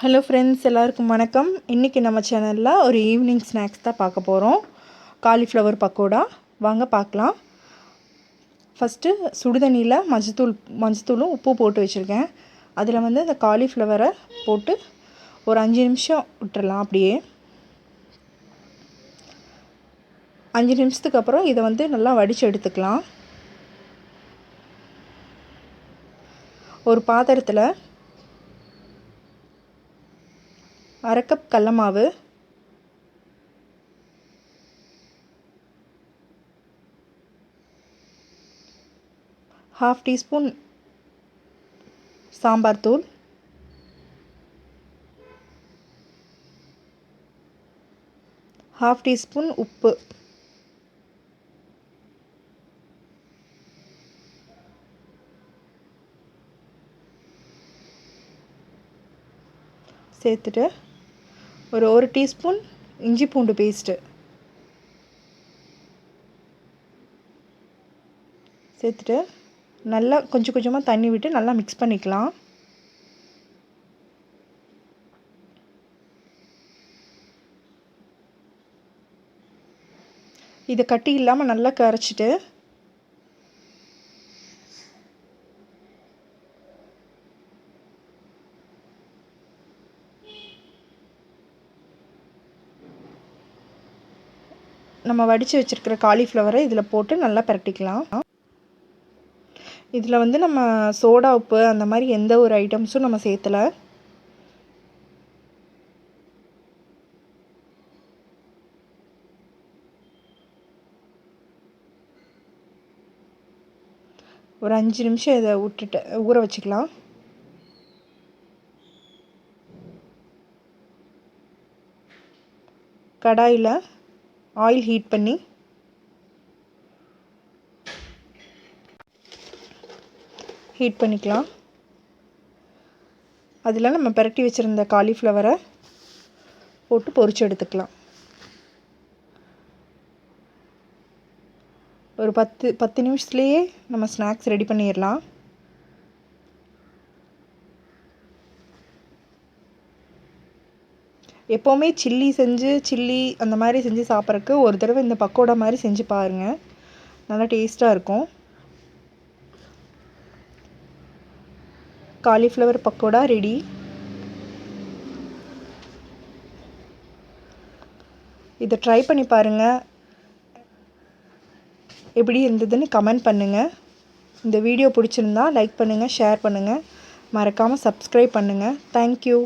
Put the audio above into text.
Hello friends, எல்லாருக்கும் வணக்கம். இன்றைக்கி நம்ம சேனலில் ஒரு ஈவினிங் ஸ்நாக்ஸ் தான் பார்க்க போகிறோம். காலிஃப்ளவர் பக்கோடா வாங்க பார்க்கலாம். ஃபஸ்ட்டு சுடுதண்ணியில் மஞ்சத்தூளும் உப்பு போட்டு வச்சுருக்கேன். அதில் அந்த காலிஃப்ளவரை போட்டு ஒரு 5 நிமிஷம் விட்டுறலாம். அப்படியே 5 நிமிஷத்துக்கு அப்புறம் இதை நல்லா வடித்து எடுத்துக்கலாம். ஒரு பாத்திரத்தில் 1/2 கப் கடல மாவு, 1/2 டீஸ்பூன் சாம்பார் தூள், 1/2 டீஸ்பூன் உப்பு, சேர்த்துட்டு ஒரு டீஸ்பூன் இஞ்சி பூண்டு பேஸ்ட்டு சேர்த்துட்டு நல்லா கொஞ்சம் கொஞ்சமாக தண்ணி விட்டு நல்லா மிக்ஸ் பண்ணிக்கலாம். இதை கட்டி இல்லாமல் நல்லா கரைச்சிட்டு நம்ம வடித்து வச்சுருக்கிற காலிஃப்ளவரை இதில் போட்டு நல்லா பிரட்டிக்கலாம். இதில் நம்ம சோடா உப்பு அந்த மாதிரி எந்த ஒரு ஐட்டம்ஸும் நம்ம சேர்த்தலை. ஒரு 5 நிமிஷம் இதை ஊற வச்சுக்கலாம். கடாயில் ஆயில் ஹீட் பண்ணிக்கலாம். அதில் நம்ம பிரட்டி வச்சுருந்த காலிஃப்ளவரை போட்டு பொரிச்சு எடுத்துக்கலாம். ஒரு 10 நிமிஷத்துலேயே நம்ம ஸ்நாக்ஸ் ரெடி பண்ணிடலாம். எப்போவுமே சில்லி அந்த மாதிரி செஞ்சு சாப்பிட்றதுக்கு ஒரு தடவை இந்த பக்கோடா மாதிரி செஞ்சு பாருங்கள். நல்லா டேஸ்ட்டாக இருக்கும். Cauliflower pakoda ready. இதை ட்ரை பண்ணி பாருங்கள். எப்படி இருந்ததுன்னு கமெண்ட் பண்ணுங்கள். இந்த வீடியோ பிடிச்சிருந்தா லைக் பண்ணுங்கள், ஷேர் பண்ணுங்கள், மறக்காமல் சப்ஸ்கிரைப் பண்ணுங்கள். தேங்க்யூ.